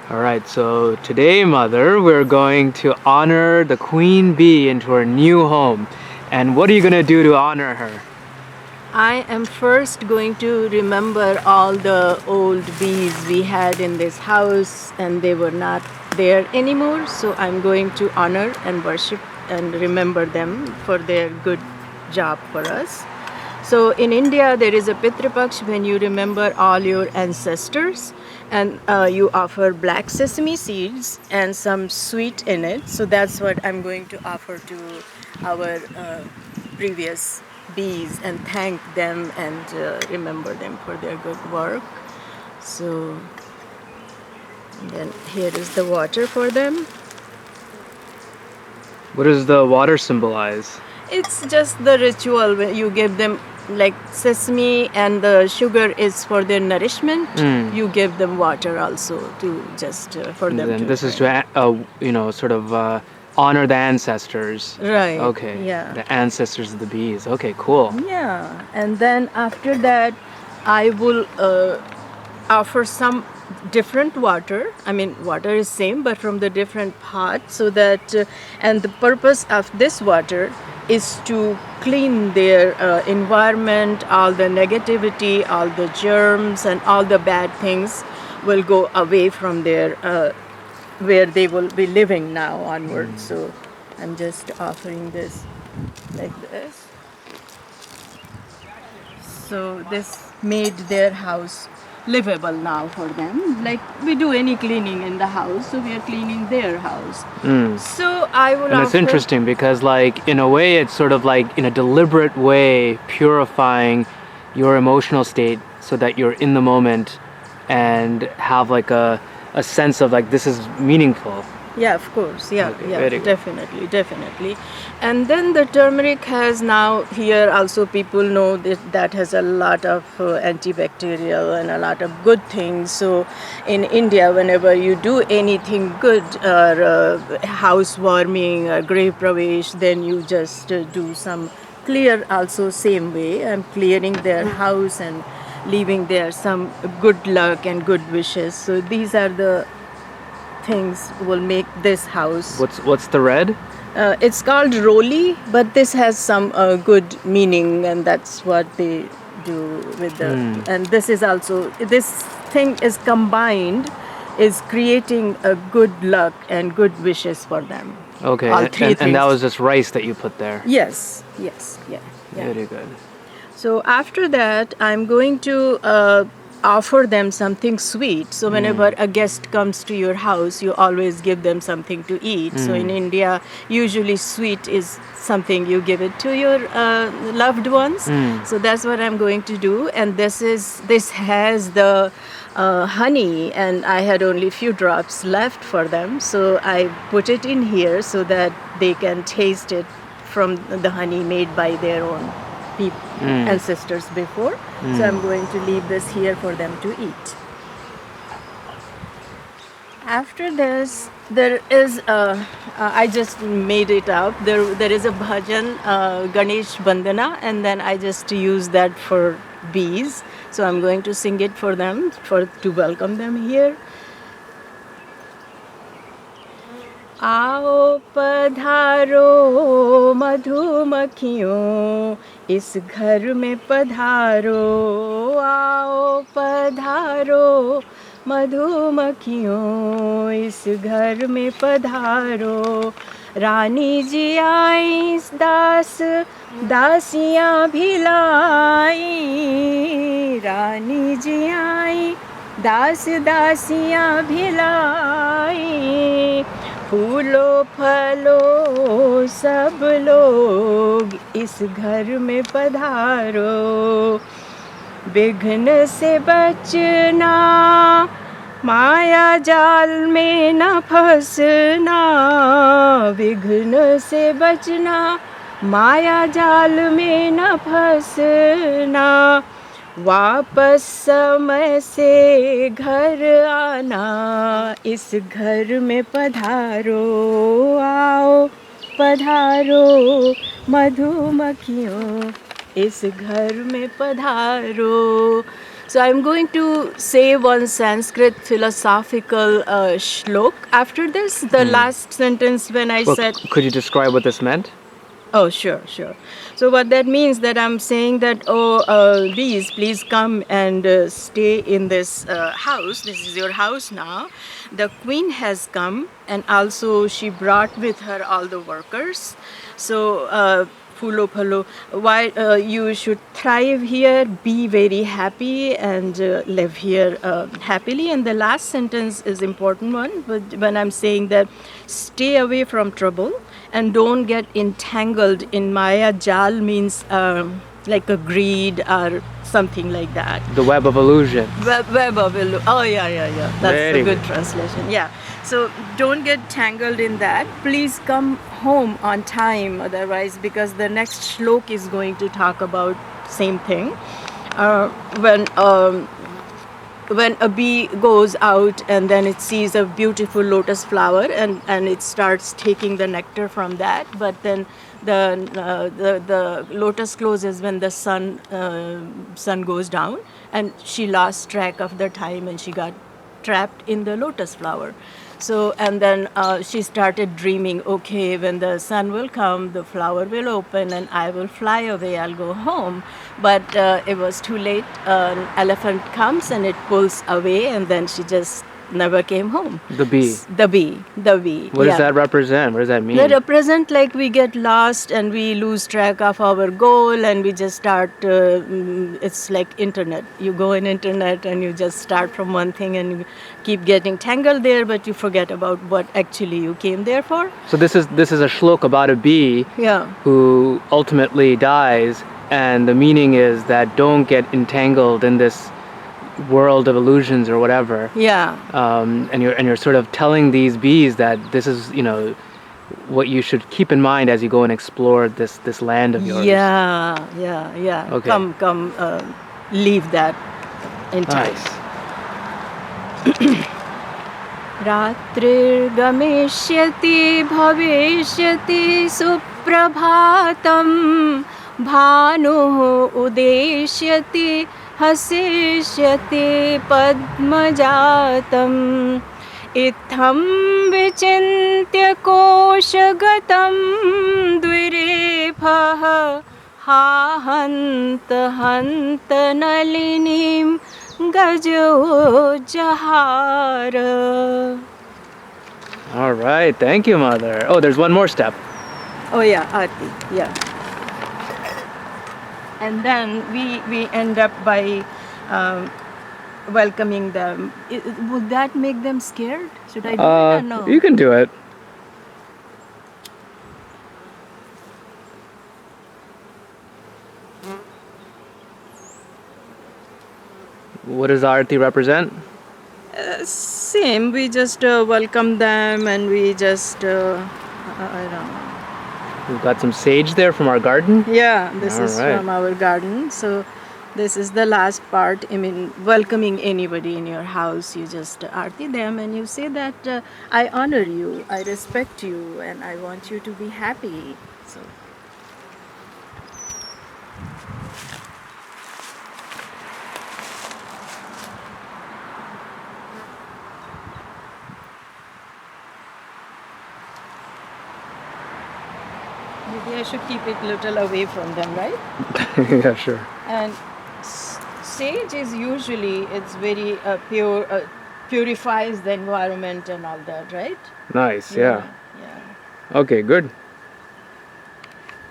All right, so today, Mother, we're going to honor the queen bee into her new home. And what are you going to do to honor her? I am first going to remember all the old bees we had in this house, and they were not there anymore. So I'm going to honor and worship and remember them for their good job for us. So in India, there is a Pitru Paksh when you remember all your ancestors, and you offer black sesame seeds and some sweet in it. So that's what I'm going to offer to our previous bees and thank them and remember them for their good work. So and then here is the water for them. What does the water symbolize? It's just the ritual when you give them like sesame and the sugar is for their nourishment. You give them water also to just for them And to this is drink. to, sort of honor the ancestors. Right. Okay. Yeah. The ancestors of the bees. Okay, cool. Yeah, and then after that, I will offer some different water. I mean, water is same, but from the different pot, so that and the purpose of this water is to clean their environment, all the negativity, all the germs, and all the bad things will go away from their where they will be living now onwards. So I'm just offering this like this. So this made their house livable now for them. Like we do any cleaning in the house, so we are cleaning their house. So I will And it's offer. interesting because, like, in a way, it's sort of like in a deliberate way purifying your emotional state so that you're in the moment and have like a sense of like this is meaningful. Yeah, of course. Yeah, Okay, yeah, very good. definitely, definitely. And then the turmeric has now here also people know that that has a lot of antibacterial and a lot of good things. So in India, whenever you do anything good or housewarming or grave pravesh, then you just do some clear also same way. I'm clearing their house and leaving there some good luck and good wishes. So these are the things will make this house. What's the red? It's called Roli, but this has some good meaning, and that's what they do with the. And this is also this thing is combined, is creating a good luck and good wishes for them. Okay, All three and that things. was just rice that you put there. Yes, yes, yeah, yeah. Very good. So after that, I'm going to offer them something sweet. So whenever a guest comes to your house, you always give them something to eat. So in India, usually sweet is something you give it to your loved ones. So that's what I'm going to do. And this has the honey, and I had only few drops left for them. So I put it in here so that they can taste it from the honey made by their own ancestors before. So I'm going to leave this here for them to eat. After this, there is I just made it up. There is a bhajan, Ganesh Bandana, and then I just use that for bees. So I'm going to sing it for them to welcome them here. आओ पधारो मधुमक्खियों इस घर में पधारो आओ पधारो मधुमक्खियों इस घर में पधारो रानी जी आई दासियाँ भी लाई रानी जी आई दासियाँ भी लाई फूलो फलो सब लोग इस घर में पधारो विघ्न से बचना माया जाल में न फंसना विघ्न से बचना माया जाल में न फंसना वापस समय से घर आना इस घर में पधारो आओ पधारो मधुमक्खियों इस घर में पधारो So I'm going to say one Sanskrit philosophical shlok after this. The last sentence when I Well, said, could you describe what this meant? oh, sure, sure. So what that means that I'm saying that, bees, please come and stay in this house. This is your house now. The queen has come, and also she brought with her all the workers. So, Phulo Phalo, why you should thrive here, be very happy, and live here happily. And the last sentence is important one, but when I'm saying that stay away from trouble and don't get entangled in Maya. Jal means like a greed or something like that. The web of illusion. Web of oh yeah. That's Very a good good. translation. Yeah. So don't get tangled in that. Please come home on time, otherwise, because the next shlok is going to talk about same thing. When a bee goes out and then it sees a beautiful lotus flower and it starts taking the nectar from that, but then the lotus closes when the sun goes down, and she lost track of the time and she got trapped in the lotus flower. So, and then she started dreaming, okay, when the sun will come, the flower will open and I will fly away, I'll go home. But it was too late. An elephant comes and it pulls away, and then she just never came home. The bee. The bee. What yeah. does that represent? What does that mean? They represent like we get lost and we lose track of our goal, and we just start, it's like internet. You go in internet and you just start from one thing and you keep getting tangled there, but you forget about what actually you came there for. So this is a shlok about a bee Yeah. who ultimately dies, and the meaning is that don't get entangled in this world of illusions or whatever. Yeah. And you're sort of telling these bees that this is, what you should keep in mind as you go and explore this land of yours. Yeah. Okay. Come, leave that in time. Nice. रात्रिर्गमिष्यति भविष्यति सुप्रभातं भानुः उदेष्यति हसिष्यति पद्मजातम् इत्थं विचिन्त्य कोशगतं द्विरेफः हा हन्त हन्त नलिनीं गजोज्जहार. All right. Thank you, Mother. Oh, there's one more step. Oh yeah, Aarti, yeah. And then we end up by welcoming them. Would that make them scared? Should I do it or no? You can do it. What does Aarti represent? Same, we just welcome them and we just, I don't know. We've got some sage there from our garden. Yeah, this is Alright. from our garden. So this is the last part. I mean, welcoming anybody in your house, you just aarti them and you say that I honor you, I respect you, and I want you to be happy. So. Maybe I should keep it little away from them, right? Yeah, sure. And sage is usually, it's very purifies the environment and all that, right? Nice. Yeah. Yeah. Okay, good.